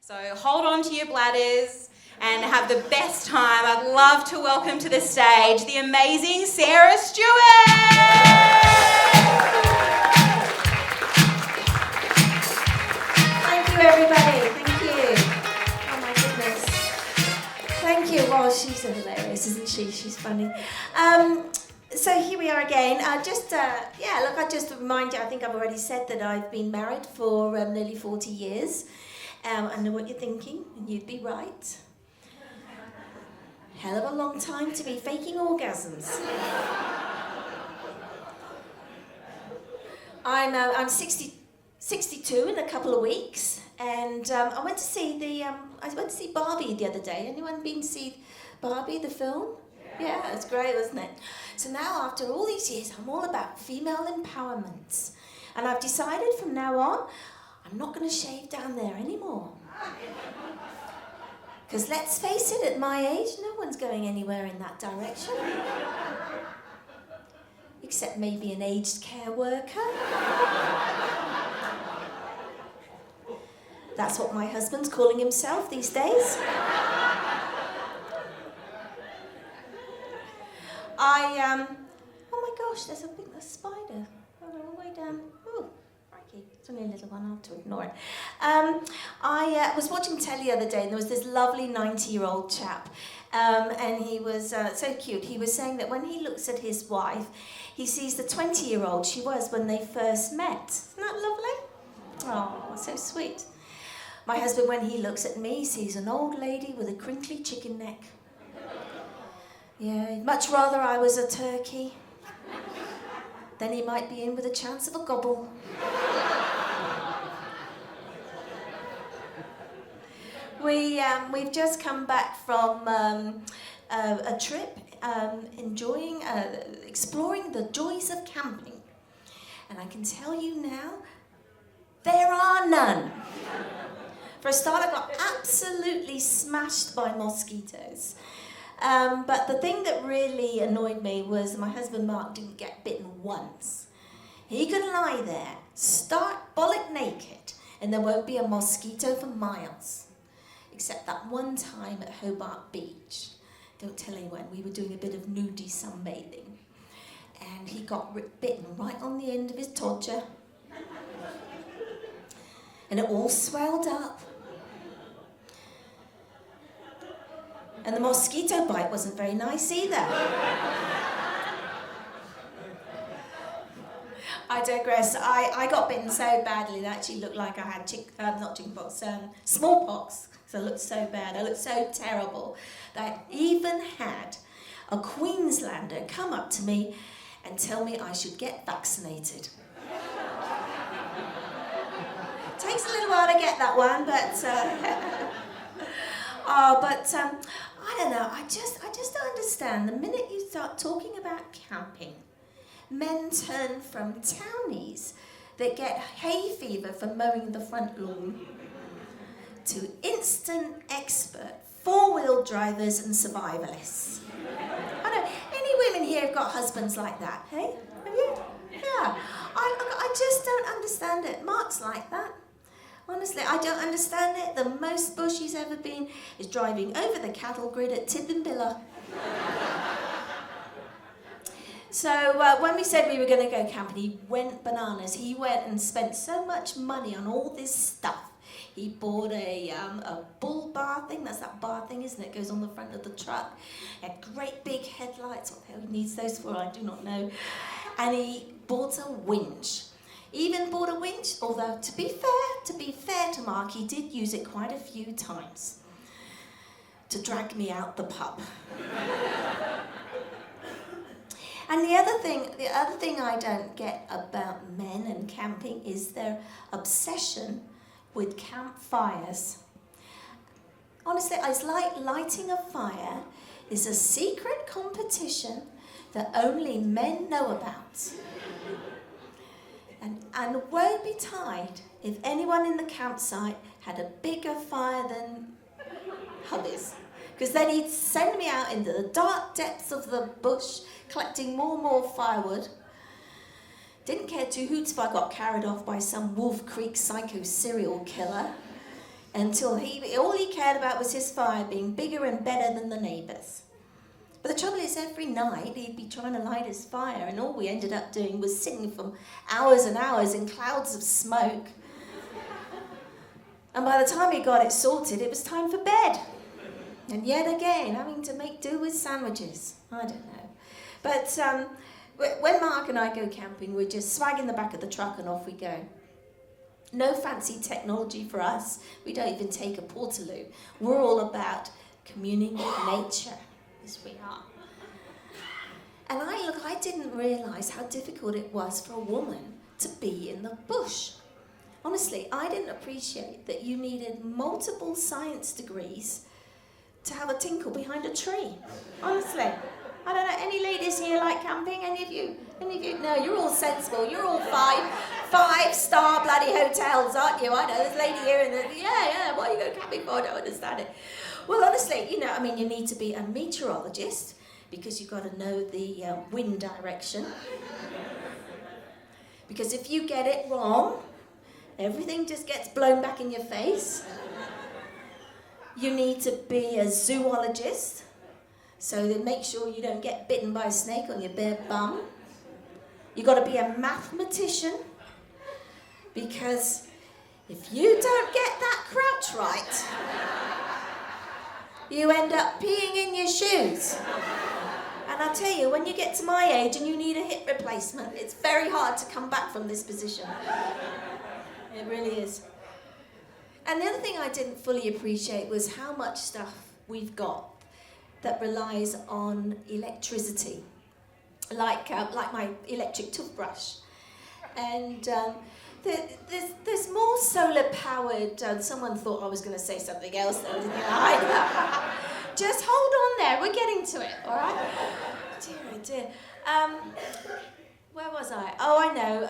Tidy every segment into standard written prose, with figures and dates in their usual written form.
So hold on to your bladders and have the best time. I'd love to welcome to the stage the amazing Sarah Stewart. Thank you, everybody. Thank you. Oh my goodness. Thank you. Well, she's hilarious, isn't she? She's funny. So here we are again. I just remind you, I think I've already said that I've been married for nearly 40 years. I know what you're thinking, and you'd be right. Hell of a long time to be faking orgasms. I'm 62 in a couple of weeks, and I went to see Barbie the other day. Anyone been to see Barbie, the film? Yeah, it's great, wasn't it? So now, after all these years, I'm all about female empowerment. And I've decided from now on, I'm not going to shave down there anymore. Because let's face it, at my age, no one's going anywhere in that direction. Except maybe an aged care worker. That's what my husband's calling himself these days. Oh my gosh, there's a spider. All the way down. Ooh, crikey. It's only a little one, I'll have to ignore it. I was watching telly the other day, and there was this lovely 90-year-old chap. And he was so cute. He was saying that when he looks at his wife, he sees the 20-year-old she was when they first met. Isn't that lovely? Oh, so sweet. My husband, when he looks at me, sees an old lady with a crinkly chicken neck. Yeah, he'd much rather I was a turkey. Then he might be in with a chance of a gobble. We've just come back from a trip, enjoying, exploring the joys of camping. And I can tell you now, there are none. For a start, I got absolutely smashed by mosquitoes. But the thing that really annoyed me was my husband Mark didn't get bitten once. He could lie there, stark bollock naked, and there won't be a mosquito for miles. Except that one time at Hobart Beach. Don't tell anyone, we were doing a bit of nudie sunbathing. And he got bitten right on the end of his todger. And it all swelled up. And the mosquito bite wasn't very nice either. I digress. I got bitten so badly that it actually looked like I had smallpox. So I looked so bad. I looked so terrible that I even had a Queenslander come up to me and tell me I should get vaccinated. Takes a little while to get that one, but I don't know. I just don't understand. The minute you start talking about camping, men turn from townies that get hay fever from mowing the front lawn to instant expert four-wheel drivers and survivalists. I know. Any women here have got husbands like that, hey? Have you? Yeah. I just don't understand it. Mark's like that. Honestly, I don't understand it. The most bush he's ever been is driving over the cattle grid at Tidbinbilla. So when we said we were going to go camping, he went bananas. He went and spent so much money on all this stuff. He bought a bull bar thing. That's that bar thing, isn't it? It goes on the front of the truck. He had great big headlights. What the hell he needs those for, I do not know. And he bought a winch. Even bought a winch, although to be fair to Mark, he did use it quite a few times to drag me out the pub. And the other thing I don't get about men and camping is their obsession with campfires. Honestly, it's like lighting a fire is a secret competition that only men know about. And woe betide if anyone in the campsite had a bigger fire than hubby's. Because then he'd send me out into the dark depths of the bush, collecting more and more firewood. Didn't care two hoots if I got carried off by some Wolf Creek psycho serial killer. until all he cared about was his fire being bigger and better than the neighbours. But the trouble is, every night he'd be trying to light his fire, and all we ended up doing was sitting for hours and hours in clouds of smoke. And by the time he got it sorted, it was time for bed. And yet again, having to make do with sandwiches. I don't know. But when Mark and I go camping, we just swag in the back of the truck and off we go. No fancy technology for us. We don't even take a portaloo. We're all about communing with nature, as we are. And I didn't realise how difficult it was for a woman to be in the bush. Honestly, I didn't appreciate that you needed multiple science degrees to have a tinkle behind a tree. Honestly. I don't know, any ladies here like camping? Any of you? No, you're all sensible. You're all five-star bloody hotels, aren't you? I know, there's a lady here and yeah, what are you going camping for? I don't understand it. Well, honestly, you need to be a meteorologist because you've got to know the wind direction. Because if you get it wrong, everything just gets blown back in your face. You need to be a zoologist, so that make sure you don't get bitten by a snake on your bare bum. You've got to be a mathematician, because if you don't get that crouch right, you end up peeing in your shoes. And I tell you, when you get to my age and you need a hip replacement, it's very hard to come back from this position. It really is. And the other thing I didn't fully appreciate was how much stuff we've got that relies on electricity, like my electric toothbrush. And there's more solar-powered, someone thought I was going to say something else then, didn't you? Just hold on there, we're getting to it, all right? Dear. Where was I? Oh, I know.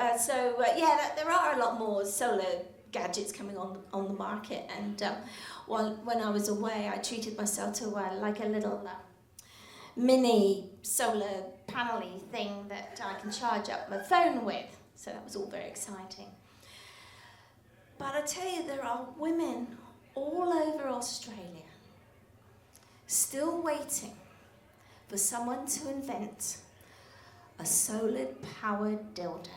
There are a lot more solar gadgets coming on the market, and when I was away, I treated myself to like a little mini solar panel-y thing that I can charge up my phone with. So that was all very exciting. But I tell you, there are women all over Australia still waiting for someone to invent a solar-powered dildo.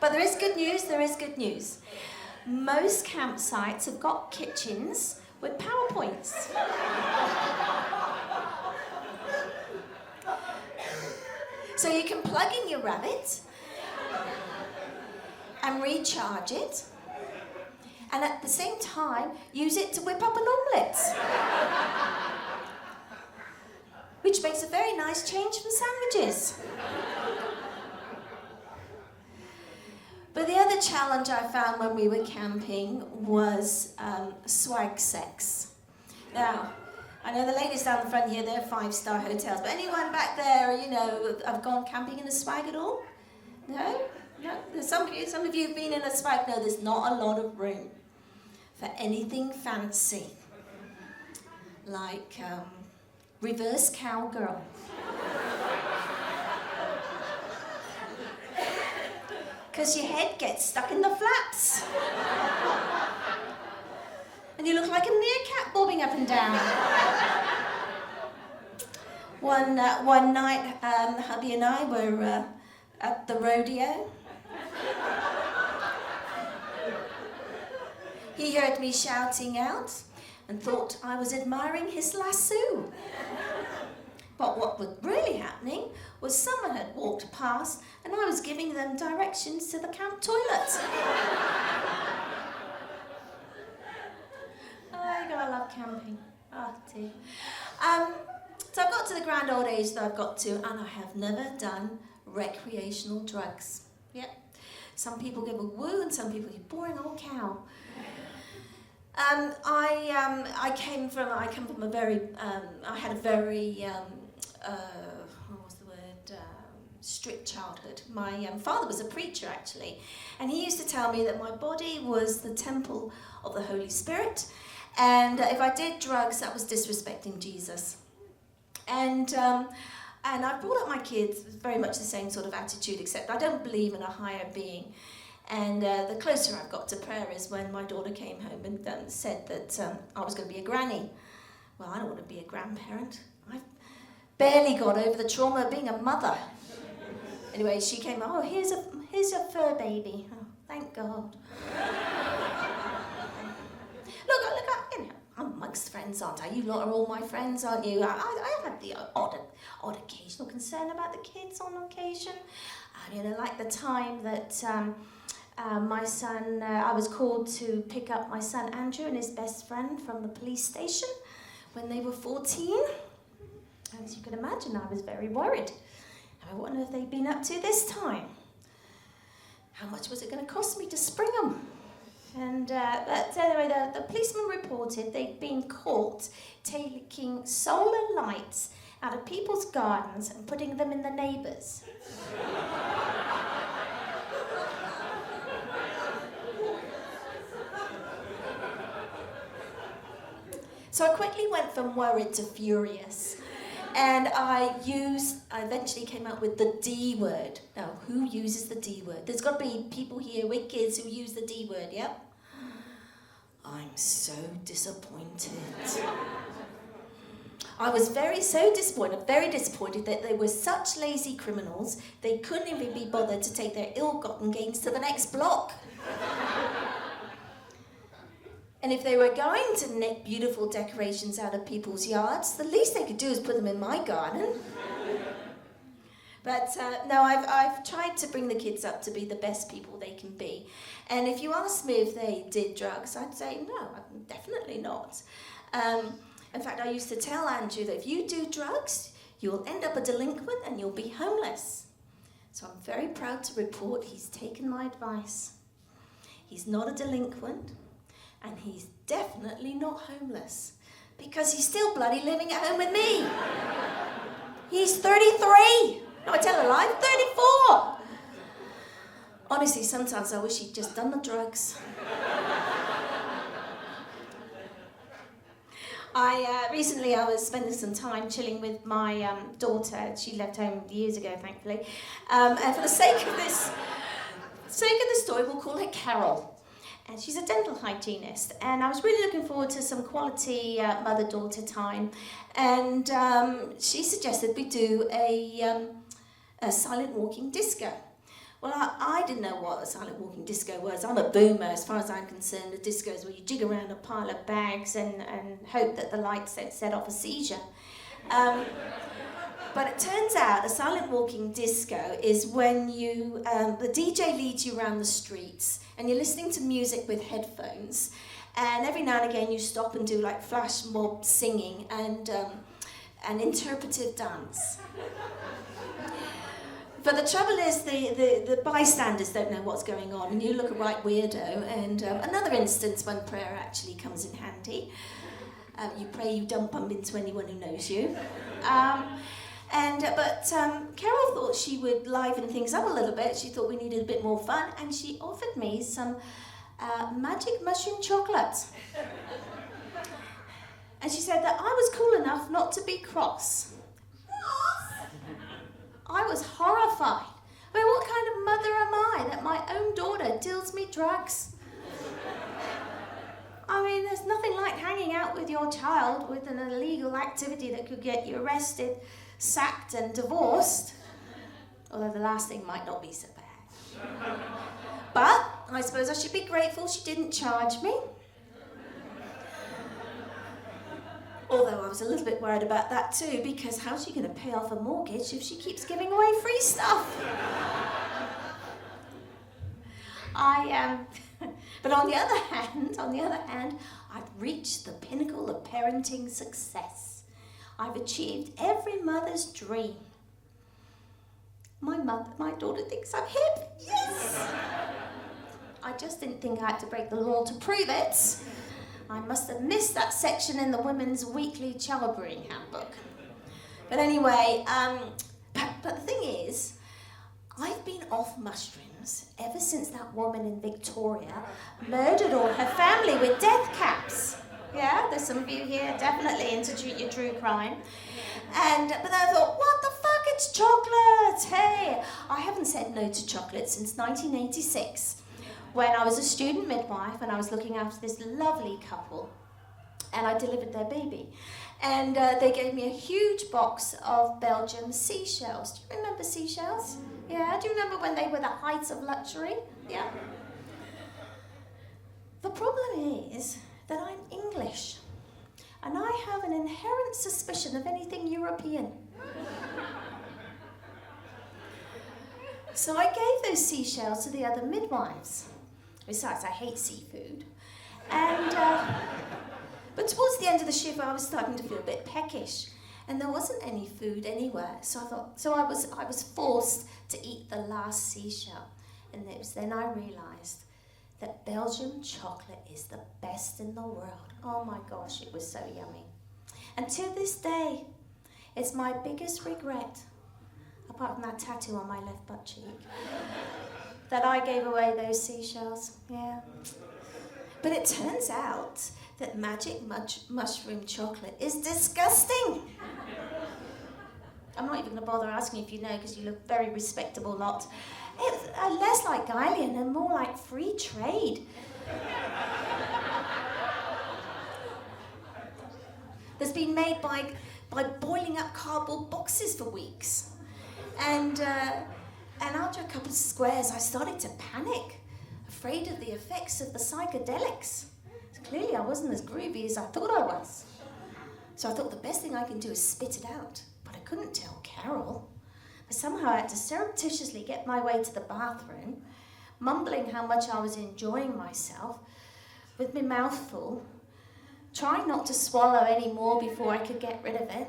But there is good news. Most campsites have got kitchens with PowerPoints. So you can plug in your rabbit and recharge it, and at the same time use it to whip up an omelette. Which makes a very nice change from sandwiches. But the other challenge I found when we were camping was swag sex. Now, I know the ladies down the front here, they're 5-star hotels, but anyone back there, have gone camping in a swag at all? No? Some of you have been in a swag. No, there's not a lot of room for anything fancy, like reverse cowgirl. Because your head gets stuck in the flaps. And you look like a meerkat bobbing up and down. One night, hubby and I were at the rodeo. He heard me shouting out and thought I was admiring his lasso. But what was really happening was someone had walked past and I was giving them directions to the camp toilet. Oh, God, I love camping. Oh, dear. So I've got to the grand old age that I've got to, and I have never done recreational drugs. Yep. Some people give a woo and some people give boring old cow. I come from a very, I had a very, strict childhood. My father was a preacher, actually, and he used to tell me that my body was the temple of the Holy Spirit, and if I did drugs, that was disrespecting Jesus. And I brought up my kids with very much the same sort of attitude, except I don't believe in a higher being. And the closer I've got to prayer is when my daughter came home and said that I was going to be a granny. Well, I don't want to be a grandparent. I've barely got over the trauma of being a mother. Anyway, she came, oh, here's your fur baby. Oh, thank God. Look, you know, I'm amongst friends, aren't I? You lot are all my friends, aren't you? I have the odd occasional concern about the kids on occasion. You know, like the time that my son, I was called to pick up my son Andrew and his best friend from the police station when they were 14. As you can imagine, I was very worried. I wonder if they'd been up to this time. How much was it going to cost me to spring them? And but anyway, the policeman reported they'd been caught taking solar lights out of people's gardens and putting them in the neighbours'. So I quickly went from worried to furious. And I eventually came up with the D word. Now, who uses the D word? There's got to be people here with kids who use the D word, yeah? I'm so disappointed. I was very disappointed that they were such lazy criminals, they couldn't even be bothered to take their ill-gotten gains to the next block. And if they were going to nick beautiful decorations out of people's yards, the least they could do is put them in my garden. But no, I've tried to bring the kids up to be the best people they can be. And if you ask me if they did drugs, I'd say no, definitely not. In fact, I used to tell Andrew that if you do drugs, you'll end up a delinquent and you'll be homeless. So I'm very proud to report he's taken my advice. He's not a delinquent. And he's definitely not homeless because he's still bloody living at home with me. He's 33. No, I tell a lie, 34. Honestly, sometimes I wish he'd just done the drugs. Recently I was spending some time chilling with my daughter. She left home years ago, thankfully. And for the sake of this story, we'll call her Carol. And she's a dental hygienist, and I was really looking forward to some quality mother-daughter time. And she suggested we do a silent walking disco. Well, I didn't know what a silent walking disco was. I'm a boomer as far as I'm concerned. A disco is where you jig around a pile of bags and hope that the lights set off a seizure. But it turns out a silent walking disco is when the DJ leads you around the streets and you're listening to music with headphones, and every now and again you stop and do like flash mob singing and interpretive dance. But the trouble is the bystanders don't know what's going on, and you look a right weirdo. And another instance when prayer actually comes in handy. You pray you don't bump into anyone who knows you. But Carol thought she would liven things up a little bit. She thought we needed a bit more fun, and she offered me some magic mushroom chocolate. And she said that I was cool enough not to be cross. I was horrified. I mean, what kind of mother am I that my own daughter deals me drugs? I mean, there's nothing like hanging out with your child with an illegal activity that could get you arrested, sacked and divorced. Although the last thing might not be so bad. But I suppose I should be grateful she didn't charge me. Although I was a little bit worried about that too, because how's she going to pay off a mortgage if she keeps giving away free stuff? But on the other hand, I've reached the pinnacle of parenting success. I've achieved every mother's dream. My daughter thinks I'm hip. Yes! I just didn't think I had to break the law to prove it. I must have missed that section in the Women's Weekly Childbearing Handbook. But anyway, but the thing is, I've been off mushrooms ever since that woman in Victoria murdered all her family with death caps. Yeah, there's some of you here definitely into your true crime. But then I thought, what the fuck, it's chocolate! Hey, I haven't said no to chocolate since 1986. when I was a student midwife and I was looking after this lovely couple, and I delivered their baby. And they gave me a huge box of Belgian seashells. Do you remember seashells? Yeah, do you remember when they were the height of luxury? Yeah. The problem is that I'm English, and I have an inherent suspicion of anything European. So I gave those seashells to the other midwives. Besides, I hate seafood. And, but towards the end of the shift, I was starting to feel a bit peckish, and there wasn't any food anywhere. So I was forced to eat the last seashell. And it was then I realised that Belgian chocolate is the best in the world. Oh my gosh, it was so yummy. And to this day, it's my biggest regret, apart from that tattoo on my left butt cheek, that I gave away those seashells. Yeah. But it turns out that magic mushroom chocolate is disgusting. I'm not even going to bother asking if you know, because you look a very respectable lot. It's less like Guylian and more like free trade. That's been made by boiling up cardboard boxes for weeks. And after a couple of squares, I started to panic, afraid of the effects of the psychedelics. So clearly I wasn't as groovy as I thought I was. So I thought the best thing I can do is spit it out. But I couldn't tell Carol. Somehow I had to surreptitiously get my way to the bathroom, mumbling how much I was enjoying myself, with my mouth full, trying not to swallow any more before I could get rid of it.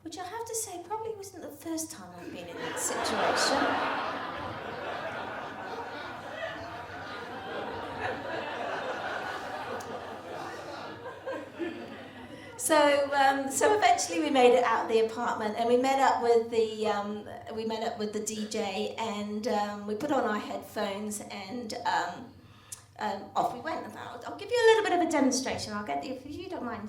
Which I have to say probably wasn't the first time I've been in that situation. So eventually we made it out of the apartment, and we met up with the DJ, and we put on our headphones, and off we went. I'll give you a little bit of a demonstration. I'll get if you don't mind.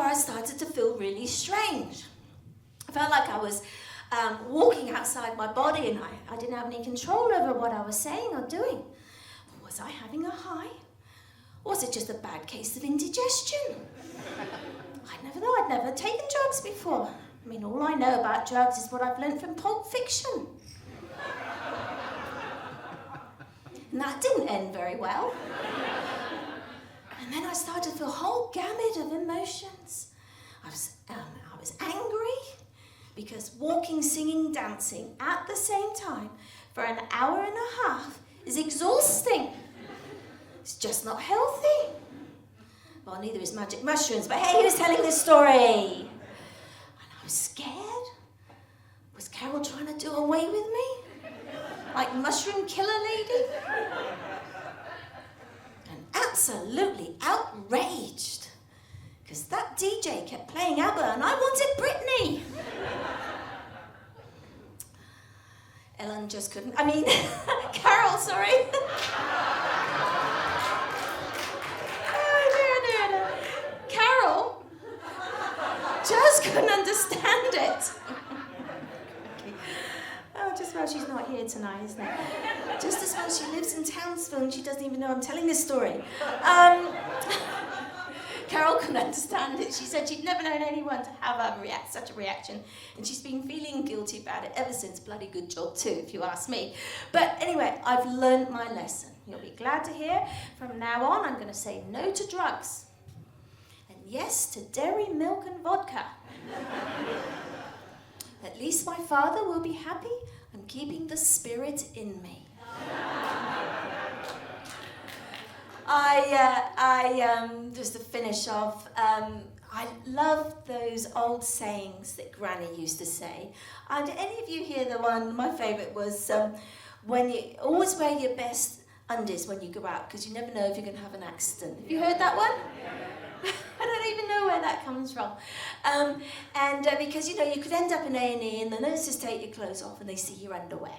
I started to feel really strange. I felt like I was walking outside my body, and I didn't have any control over what I was saying or doing. Was I having a high? Or was it just a bad case of indigestion? I'd never taken drugs before. I mean, all I know about drugs is what I've learned from Pulp Fiction. And that didn't end very well. And then I started to feel a whole gamut of emotions. I was angry because walking, singing, dancing at the same time for an hour and a half is exhausting. It's just not healthy. Well, neither is magic mushrooms, but hey, who's telling this story? And I was scared. Was Carol trying to do away with me? Like mushroom killer lady? Absolutely outraged, because that DJ kept playing ABBA and I wanted Britney. Ellen just couldn't, Carol, sorry. Oh, dear. Carol just couldn't understand it. Oh, just well she's not here tonight, isn't it? Just as well she lives in Townsville and she doesn't even know I'm telling this story. Carol couldn't understand it. She said she'd never known anyone to have such a reaction, and she's been feeling guilty about it ever since. Bloody good job too, if you ask me. But anyway, I've learned my lesson. You'll be glad to hear from now on I'm going to say no to drugs and yes to dairy, milk and vodka. At least my Father will be happy. I'm keeping the spirit in me. Just to finish off, I love those old sayings that Granny used to say. And any of you hear the one? My favourite was, when you always wear your best undies when you go out, because you never know if you're going to have an accident. Have you heard that one? I don't even know where that comes from. Because, you could end up in A&E and the nurses take your clothes off and they see your underwear.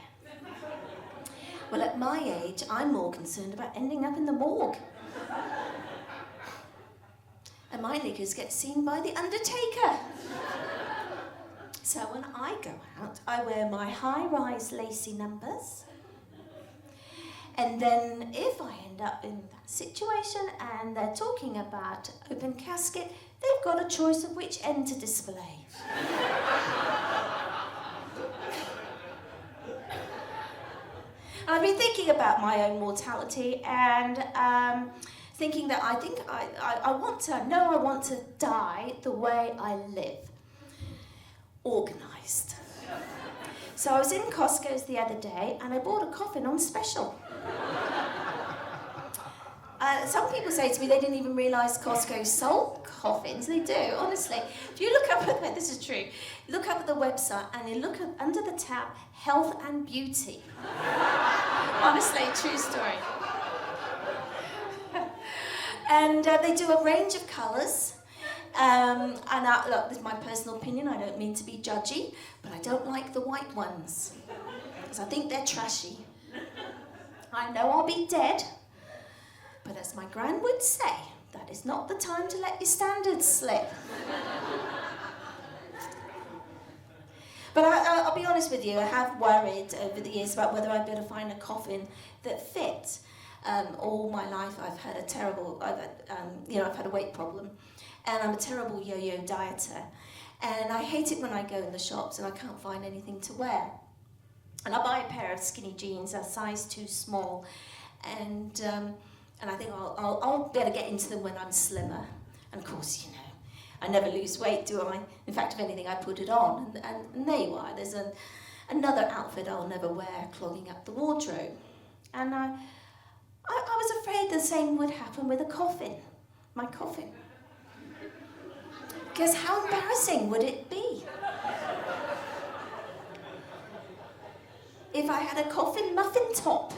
Well, at my age, I'm more concerned about ending up in the morgue. And my knickers get seen by the undertaker. So when I go out, I wear my high-rise lacy numbers. And then if I end up in that situation and they're talking about open casket, they've got a choice of which end to display. I've been thinking about my own mortality and thinking that I want to die the way I live. Organised. So I was in Costco's the other day and I bought a coffin on special. Some people say to me they didn't even realise Costco sold coffins. They do, honestly. If you look up at, this is true, look up at the website and you look up under the tab, health and beauty. Honestly, true story. And they do a range of colours. Look, this is my personal opinion, I don't mean to be judgy, but I don't like the white ones. Because I think they're trashy. I know I'll be dead, but as my gran would say, that is not the time to let your standards slip. But I'll be honest with you, I have worried over the years about whether I'd be able to find a coffin that fit. All my life I've had I've had a weight problem, and I'm a terrible yo-yo dieter, and I hate it when I go in the shops and I can't find anything to wear. And I buy a pair of skinny jeans, a size too small, and I think I'll be able to get into them when I'm slimmer. And of course, I never lose weight, do I? In fact, if anything, I put it on. And there you are. There's another outfit I'll never wear, clogging up the wardrobe. And I was afraid the same would happen with a coffin, my coffin. Because how embarrassing would it be if I had a coffin muffin top?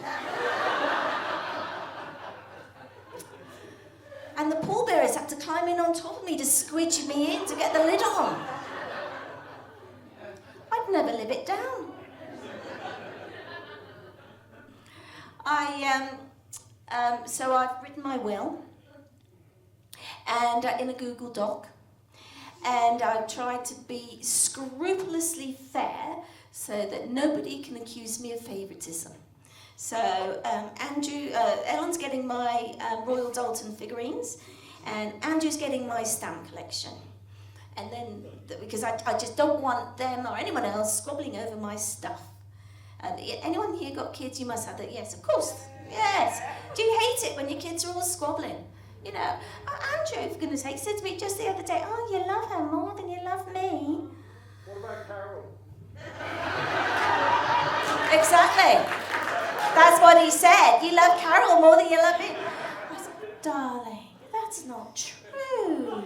And the pallbearers had to climb in on top of me to squidge me in to get the lid on. I'd never live it down. So I've written my will, and in a Google Doc, and I've tried to be scrupulously fair so that nobody can accuse me of favouritism. So Ellen's getting my Royal Dalton figurines, and Andrew's getting my stamp collection. And then, because I just don't want them or anyone else squabbling over my stuff. Anyone here got kids? You must have that. Yes, of course. Yes. Do you hate it when your kids are all squabbling? Andrew, for goodness sake, said to me just the other day, "Oh, you love her more than you love me." What about Carol? Exactly. That's what he said. You love Carol more than you love me. I said, darling, that's not true.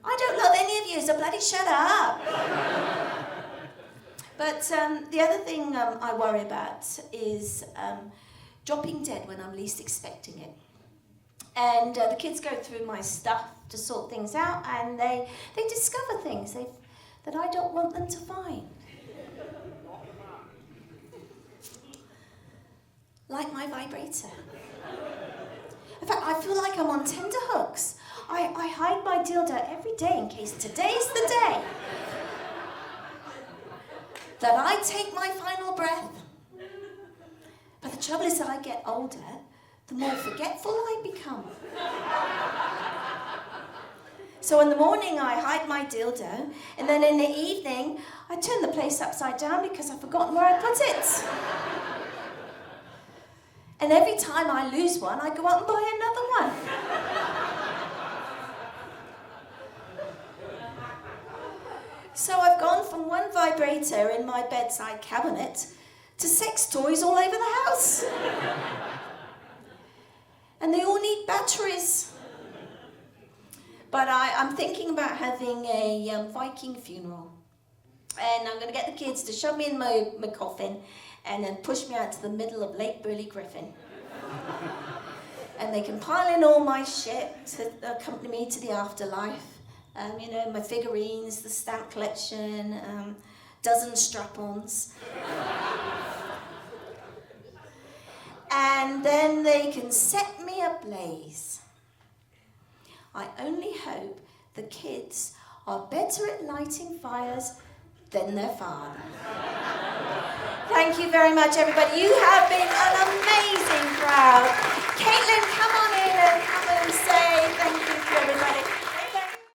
I don't love any of you, so bloody shut up. But the other thing I worry about is dropping dead when I'm least expecting it. And the kids go through my stuff to sort things out, and they discover things that I don't want them to find. Like my vibrator. In fact, I feel like I'm on tenterhooks. I hide my dildo every day in case today's the day that I take my final breath. But the trouble is that I get older, the more forgetful I become. So in the morning I hide my dildo, and then in the evening I turn the place upside down because I've forgotten where I put it. And every time I lose one, I go out and buy another one. So I've gone from one vibrator in my bedside cabinet to sex toys all over the house. And they all need batteries. But I'm thinking about having a Viking funeral. And I'm going to get the kids to shove me in my coffin and then push me out to the middle of Lake Burley Griffin. And they can pile in all my shit to accompany me to the afterlife. My figurines, the stamp collection, dozen strap-ons. And then they can set me ablaze. I only hope the kids are better at lighting fires than their father. Thank you very much, everybody. You have been an amazing crowd. Caitlin, come on in and